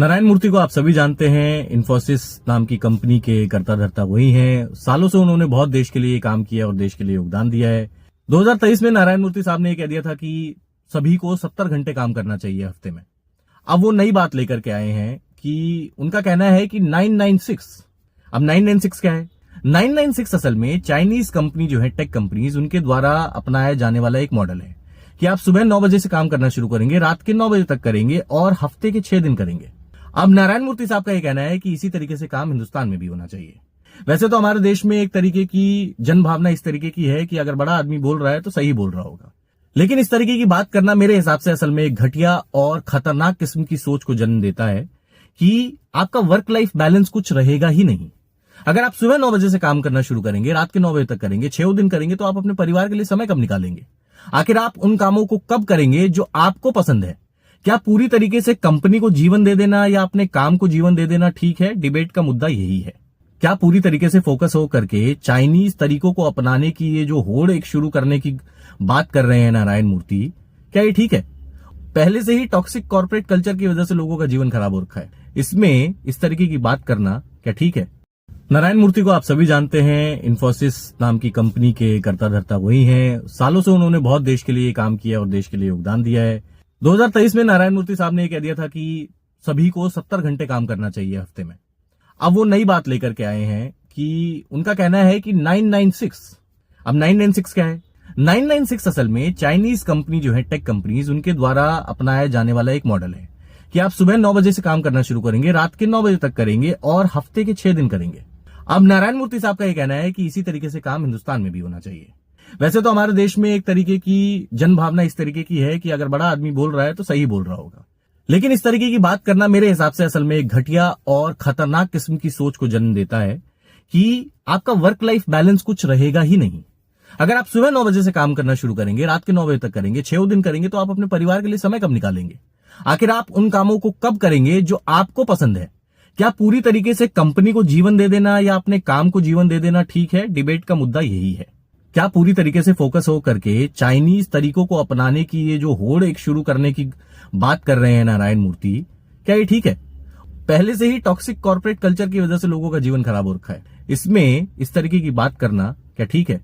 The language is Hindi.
नारायण मूर्ति को आप सभी जानते हैं। इन्फोसिस नाम की कंपनी के कर्ता धर्ता वही हैं। सालों से उन्होंने बहुत देश के लिए काम किया और देश के लिए योगदान दिया है। 2023 में नारायण मूर्ति साहब ने ये कह दिया था कि सभी को 70 घंटे काम करना चाहिए हफ्ते में। अब वो नई बात लेकर के आए हैं कि उनका कहना है कि 996। अब 996 क्या है? 996 असल में चाइनीज कंपनी जो है, टेक कंपनीज, उनके द्वारा अपनाया जाने वाला एक मॉडल है कि आप सुबह 9 बजे से काम करना शुरू करेंगे, रात के 9 बजे तक करेंगे और हफ्ते के 6 दिन करेंगे। अब नारायण मूर्ति साहब का यह कहना है कि इसी तरीके से काम हिंदुस्तान में भी होना चाहिए। वैसे तो हमारे देश में एक तरीके की जनभावना इस तरीके की है कि अगर बड़ा आदमी बोल रहा है तो सही बोल रहा होगा, लेकिन इस तरीके की बात करना मेरे हिसाब से असल में एक घटिया और खतरनाक किस्म की सोच को जन्म देता है कि आपका वर्क लाइफ बैलेंस कुछ रहेगा ही नहीं। अगर आप सुबह 9 बजे से काम करना शुरू करेंगे, रात के 9 बजे तक करेंगे, 6 दिन करेंगे, तो आप अपने परिवार के लिए समय कब निकालेंगे? आखिर आप उन कामों को कब करेंगे जो आपको पसंद है? क्या पूरी तरीके से कंपनी को जीवन दे देना या अपने काम को जीवन दे देना ठीक है? डिबेट का मुद्दा यही है। क्या पूरी तरीके से फोकस हो करके चाइनीज तरीकों को अपनाने की ये जो होड़ एक शुरू करने की बात कर रहे हैं नारायण मूर्ति, क्या ये ठीक है? पहले से ही टॉक्सिक कॉर्पोरेट कल्चर की वजह से लोगों का जीवन खराब हो रखा है, इसमें इस तरीके की बात करना क्या ठीक है? नारायण मूर्ति को आप सभी जानते हैं। इन्फोसिस नाम की कंपनी के कर्ता धर्ता वही हैं। सालों से उन्होंने बहुत देश के लिए काम किया और देश के लिए योगदान दिया है। 2023 में नारायण मूर्ति साहब ने यह कह दिया था कि सभी को 70 घंटे काम करना चाहिए हफ्ते में। अब वो नई बात लेकर के आए हैं कि उनका कहना है कि 996। अब 996 क्या है? 996 असल में चाइनीज कंपनी जो है, टेक कंपनीज, उनके द्वारा अपनाया जाने वाला एक मॉडल है कि आप सुबह 9 बजे से काम करना शुरू करेंगे, रात के 9 बजे तक करेंगे और हफ्ते के 6 दिन करेंगे। अब नारायण मूर्ति साहब का यह कहना है कि इसी तरीके से काम हिंदुस्तान में भी होना चाहिए। वैसे तो हमारे देश में एक तरीके की जनभावना इस तरीके की है कि अगर बड़ा आदमी बोल रहा है तो सही बोल रहा होगा, लेकिन इस तरीके की बात करना मेरे हिसाब से असल में एक घटिया और खतरनाक किस्म की सोच को जन्म देता है कि आपका वर्क लाइफ बैलेंस कुछ रहेगा ही नहीं। अगर आप सुबह 9 बजे से काम करना शुरू करेंगे, रात के 9 बजे तक करेंगे, 6 दिन करेंगे, तो आप अपने परिवार के लिए समय कब निकालेंगे? आखिर आप उन कामों को कब करेंगे जो आपको पसंद है? क्या पूरी तरीके से कंपनी को जीवन दे देना या अपने काम को जीवन दे देना ठीक है? डिबेट का मुद्दा यही है। क्या पूरी तरीके से फोकस हो करके चाइनीज तरीकों को अपनाने की ये जो होड़ एक शुरू करने की बात कर रहे हैं नारायण मूर्ति, क्या ये ठीक है? पहले से ही टॉक्सिक कॉर्पोरेट कल्चर की वजह से लोगों का जीवन खराब हो रखा है, इसमें इस तरीके की बात करना क्या ठीक है?